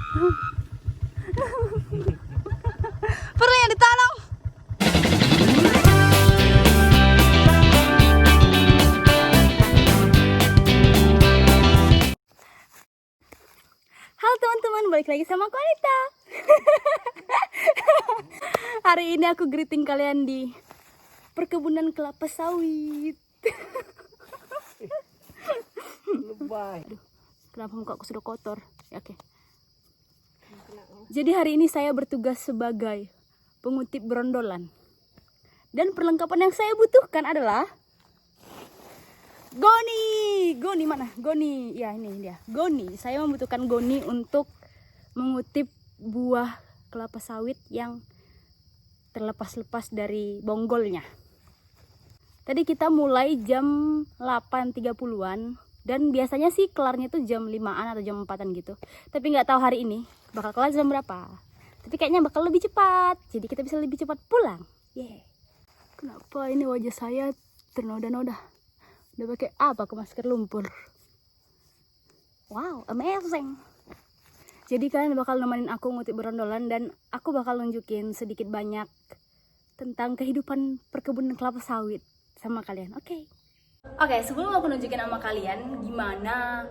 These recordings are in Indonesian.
Perlu yang ditolong. Halo teman-teman, balik lagi sama Konita. Hari ini aku greeting kalian di perkebunan kelapa sawit. Lebay. Aduh, kenapa muka aku sudah kotor? Ya, oke. Jadi hari ini saya bertugas sebagai pengutip berondolan. Dan perlengkapan yang saya butuhkan adalah goni. Goni mana? Goni. Ya, ini dia. Goni. Saya membutuhkan goni untuk mengutip buah kelapa sawit yang terlepas-lepas dari bonggolnya. Tadi kita mulai jam 8.30-an dan biasanya sih kelarnya tuh jam 5-an atau jam 4-an gitu. Tapi nggak tahu hari ini bakal kelar jam berapa. Tapi kayaknya bakal lebih cepat. Jadi kita bisa lebih cepat pulang. Yeah. Kenapa ini wajah saya ternoda-noda? Udah pakai apa ke masker lumpur? Wow, amazing. Jadi kalian bakal nemenin aku ngutip berondolan dan aku bakal nunjukin sedikit banyak tentang kehidupan perkebunan kelapa sawit sama kalian. Oke, sebelum aku nunjukin sama kalian gimana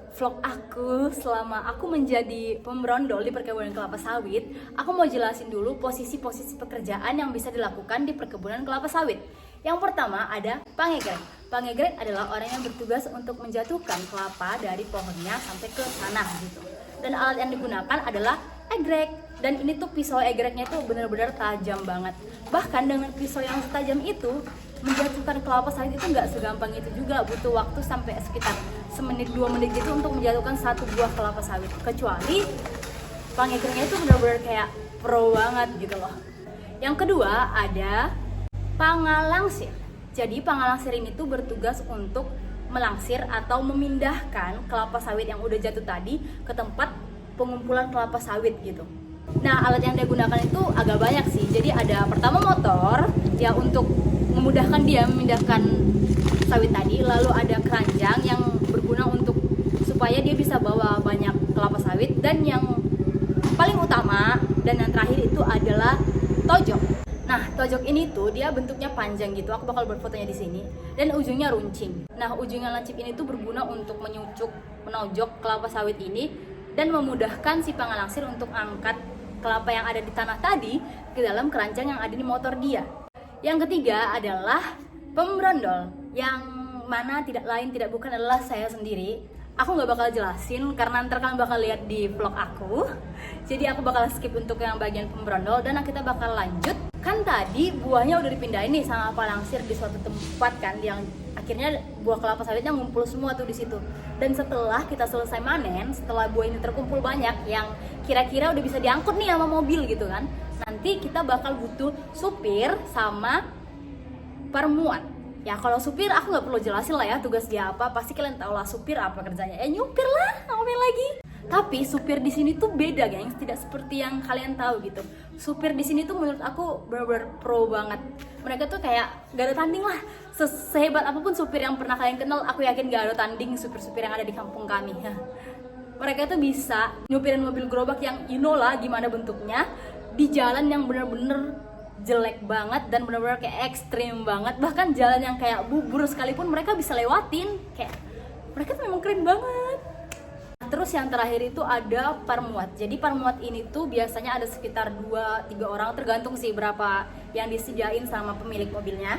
vlog aku selama aku menjadi pemberondol di perkebunan kelapa sawit, aku mau jelasin dulu posisi-posisi pekerjaan yang bisa dilakukan di perkebunan kelapa sawit. Yang pertama ada pangegrek. Pangegrek adalah orang yang bertugas untuk menjatuhkan kelapa dari pohonnya sampai ke tanah gitu. Dan alat yang digunakan adalah egrek. Dan ini tuh pisau egreknya tuh benar-benar tajam banget. Bahkan dengan pisau yang setajam itu, menjatuhkan kelapa sawit itu nggak segampang itu juga. Butuh waktu sampai sekitar semenit 2 menit gitu untuk menjatuhkan satu buah kelapa sawit. Kecuali pangegreknya itu benar-benar kayak pro banget gitu loh. Yang kedua ada pangalangsir. Jadi pangalangsir ini tuh bertugas untuk melangsir atau memindahkan kelapa sawit yang udah jatuh tadi ke tempat pengumpulan kelapa sawit gitu. Nah, alat yang dia gunakan itu agak banyak sih. Jadi ada pertama motor ya untuk memudahkan dia memindahkan sawit tadi, lalu ada keranjang yang berguna untuk supaya dia bisa bawa banyak kelapa sawit, dan yang paling utama dan yang terakhir itu adalah tojok. Nah, tojok ini tuh dia bentuknya panjang gitu. Aku bakal buat fotonya di sini. Dan ujungnya runcing. Nah, ujungnya lancip ini tuh berguna untuk menojok kelapa sawit ini dan memudahkan si pangalangsir untuk angkat kelapa yang ada di tanah tadi ke dalam keranjang yang ada di motor dia. Yang ketiga adalah pemberondol, yang mana tidak lain tidak bukan adalah saya sendiri. Aku nggak bakal jelasin karena ntar kalian bakal lihat di vlog aku. Jadi aku bakal skip untuk yang bagian pemberondol dan kita bakal lanjut. Kan tadi buahnya udah dipindahin nih sama palangsir di suatu tempat kan, yang akhirnya buah kelapa sawitnya ngumpul semua tuh di situ. Dan setelah kita selesai manen, setelah buah ini terkumpul banyak yang kira-kira udah bisa diangkut nih sama mobil gitu kan, nanti kita bakal butuh supir sama permuat. Ya kalau supir aku nggak perlu jelasin lah ya tugas dia apa, pasti kalian tahu lah supir apa kerjanya. Ya nyupir lah, ngapain lagi. Tapi supir di sini tuh beda, gengs, tidak seperti yang kalian tahu gitu. Supir di sini tuh menurut aku benar-benar pro banget. Mereka tuh kayak gak ada tanding lah. Sehebat apapun supir yang pernah kalian kenal, aku yakin gak ada tanding supir-supir yang ada di kampung kami. Mereka tuh bisa nyupirin mobil gerobak yang you know lah gimana bentuknya di jalan yang bener-bener jelek banget dan bener-bener kayak ekstrim banget. Bahkan jalan yang kayak bubur sekalipun mereka bisa lewatin. Kayak mereka tuh memang keren banget. Terus yang terakhir itu ada parmuat. Jadi parmuat ini tuh biasanya ada sekitar 2-3 orang, tergantung sih berapa yang disediain sama pemilik mobilnya.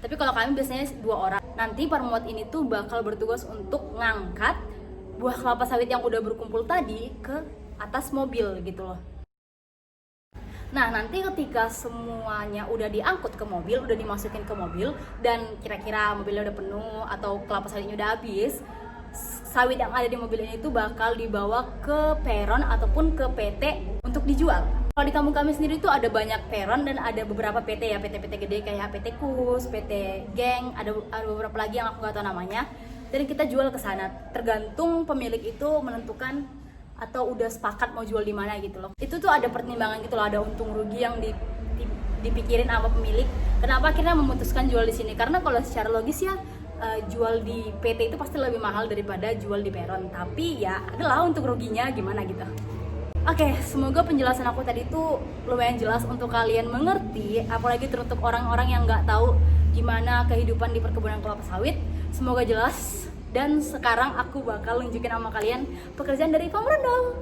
Tapi kalau kami biasanya 2 orang. Nanti parmuat ini tuh bakal bertugas untuk ngangkat buah kelapa sawit yang udah berkumpul tadi ke atas mobil gitu loh. Nah, nanti ketika semuanya udah diangkut ke mobil, udah dimasukin ke mobil, dan kira-kira mobilnya udah penuh atau kelapa sawitnya udah habis, sawit yang ada di mobil ini tuh bakal dibawa ke peron ataupun ke PT untuk dijual. Kalau di kampung kami sendiri tuh ada banyak peron dan ada beberapa PT ya, PT-PT gede kayak PT Kus, PT Geng, ada beberapa lagi yang aku nggak tahu namanya. Dan kita jual ke sana. Tergantung pemilik itu menentukan atau udah sepakat mau jual di mana gitu loh. Itu tuh ada pertimbangan gitu loh, ada untung rugi yang dipikirin sama pemilik. Kenapa akhirnya memutuskan jual di sini? Karena kalau secara logis ya jual di PT itu pasti lebih mahal daripada jual di peron. Tapi ya adalah untuk ruginya gimana gitu. Oke, semoga penjelasan aku tadi tuh lumayan jelas untuk kalian mengerti, apalagi teruntuk orang-orang yang nggak tahu gimana kehidupan di perkebunan kelapa sawit. Semoga jelas. Dan sekarang aku bakal nunjukin sama kalian pekerjaan dari pemberondol.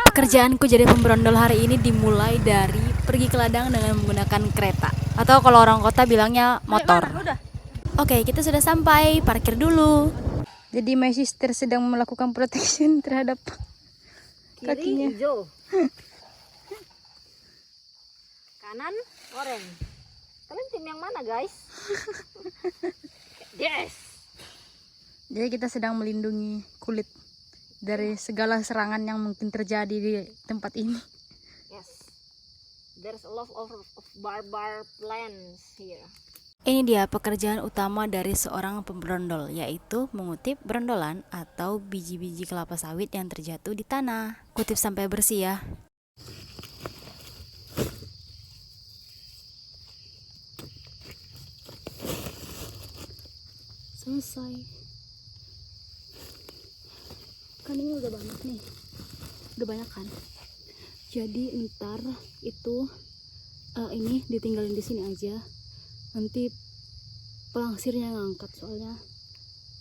Pekerjaanku jadi pemberondol hari ini dimulai dari pergi ke ladang dengan menggunakan kereta, atau kalau orang kota bilangnya motor. Oke, kita sudah sampai, parkir dulu. Jadi my sister sedang melakukan protection terhadap kakinya. Kiri hijau, kanan oranye. Kalian tim yang mana guys? Yes. Jadi kita sedang melindungi kulit dari segala serangan yang mungkin terjadi di tempat ini. Yes. There's a lot of barbar plants here. Ini dia pekerjaan utama dari seorang pemberondol, yaitu mengutip berondolan atau biji-biji kelapa sawit yang terjatuh di tanah. Kutip sampai bersih ya. Selesai. Kan ini udah banyak nih. Udah banyak kan? Jadi ntar itu ini ditinggalin di sini aja. Nanti pelangsirnya ngangkat, soalnya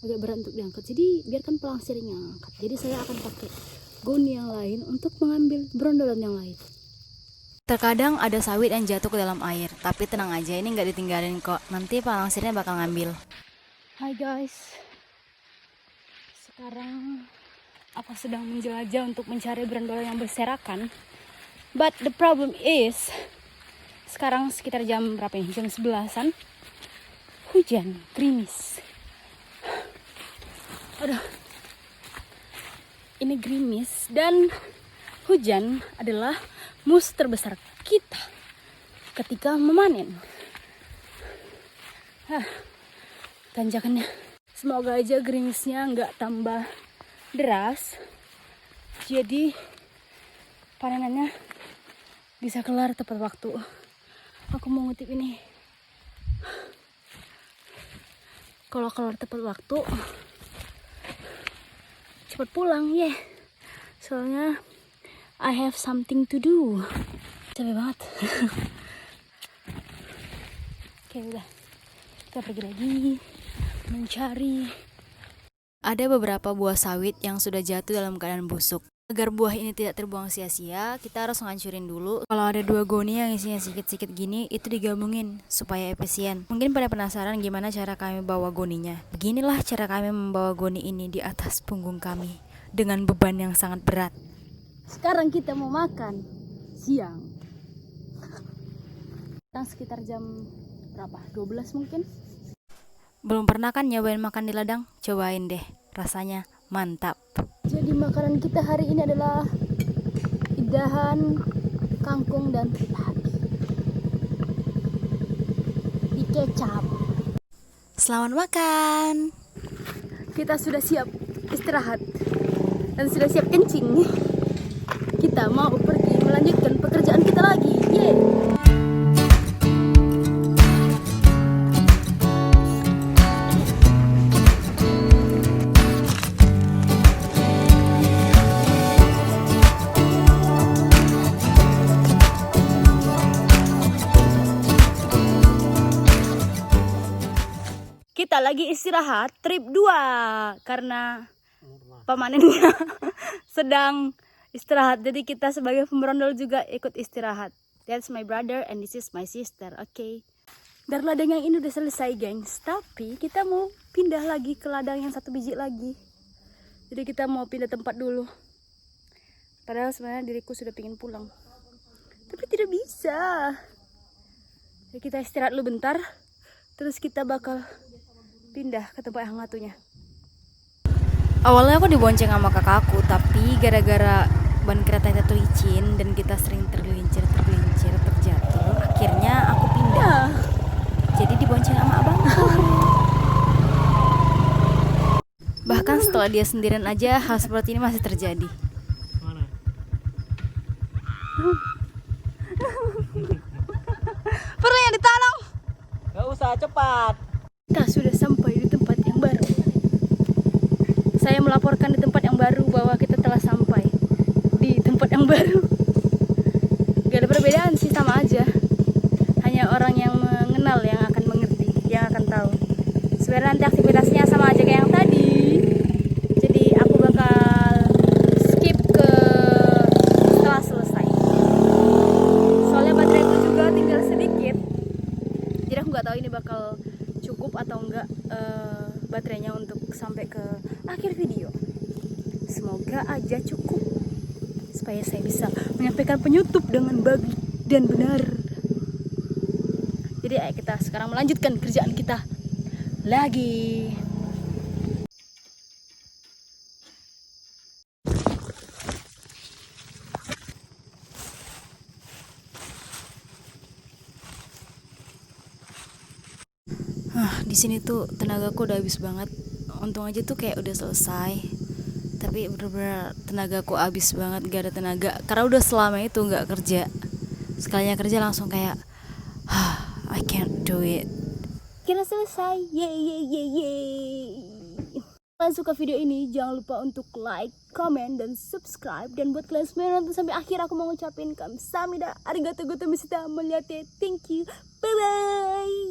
agak berat untuk diangkat, jadi biarkan pelangsirnya ngangkat. Jadi saya akan pakai goni yang lain untuk mengambil berondolan yang lain. Terkadang ada sawit yang jatuh ke dalam air, tapi tenang aja, ini nggak ditinggalin kok, nanti pelangsirnya bakal ngambil. Hai guys, sekarang aku sedang menjelajah untuk mencari berondolan yang berserakan. But the problem is, sekarang sekitar jam berapa ini? Jam 11-an. Hujan, gerimis. Aduh. Ini gerimis dan hujan adalah musuh terbesar kita ketika memanen. Tanjakannya. Semoga aja gerimisnya nggak tambah deras. Jadi panenannya bisa kelar tepat waktu. Aku mau ngutip ini. Kalau kelar tepat waktu, cepat pulang ya. Soalnya I have something to do. Capek banget. Oke udah, kita pergi lagi mencari. Ada beberapa buah sawit yang sudah jatuh dalam keadaan busuk. Agar buah ini tidak terbuang sia-sia, kita harus ngancurin dulu. Kalau ada 2 goni yang isinya sedikit-sedikit gini, itu digabungin supaya efisien. Mungkin pada penasaran gimana cara kami bawa goninya. Beginilah cara kami membawa goni ini di atas punggung kami dengan beban yang sangat berat. Sekarang kita mau makan siang. Sekitar jam berapa? 12 mungkin? Belum pernah kan nyobain makan di ladang? Cobain deh, rasanya mantap. Jadi makanan kita hari ini adalah idahan, kangkung, dan teriyaki di kecap. Selamat makan. Kita sudah siap istirahat dan sudah siap kencing. Kita mau pergi melanjutkan pekerjaan kita lagi. Yeay. Kita lagi istirahat trip 2 karena pamanennya sedang istirahat. Jadi kita sebagai pemberondol juga ikut istirahat. That's my brother and this is my sister. Okay. Dari ladang yang ini udah selesai, gengs. Tapi kita mau pindah lagi ke ladang yang 1 biji lagi. Jadi kita mau pindah tempat dulu. Padahal sebenarnya diriku sudah pengen pulang, tapi tidak bisa. Jadi kita istirahat dulu bentar. Terus kita bakal pindah ke tempat yang ngatunya. Awalnya aku dibonceng sama kakakku, tapi gara-gara ban kereta itu licin dan kita sering tergelincir terjatuh, akhirnya aku pindah. Jadi dibonceng sama abangku. Bahkan setelah dia sendirian aja hal seperti ini masih terjadi. Mana? Perlu yang ditolong. Gak usah, cepat. Kita sudah sampai di tempat yang baru. Saya melaporkan di tempat yang baru bahwa kita telah sampai di tempat yang baru. supaya saya bisa menyampaikan penutup dengan baik dan benar. Jadi ayo kita sekarang melanjutkan kerjaan kita lagi. Di sini tuh tenagaku udah habis banget. Untung aja tuh kayak udah selesai. Tapi bener-bener tenagaku habis banget, gak ada tenaga. Karena udah selama itu gak kerja. Sekalinya kerja langsung kayak, I can't do it. Kira selesai, yeay. Kalian suka video ini, jangan lupa untuk like, comment, dan subscribe. Dan buat kalian semua yang nonton sampai akhir, aku mau ngucapin kamsahamnida, arigatou gozaimashita, melihatnya, thank you, bye bye.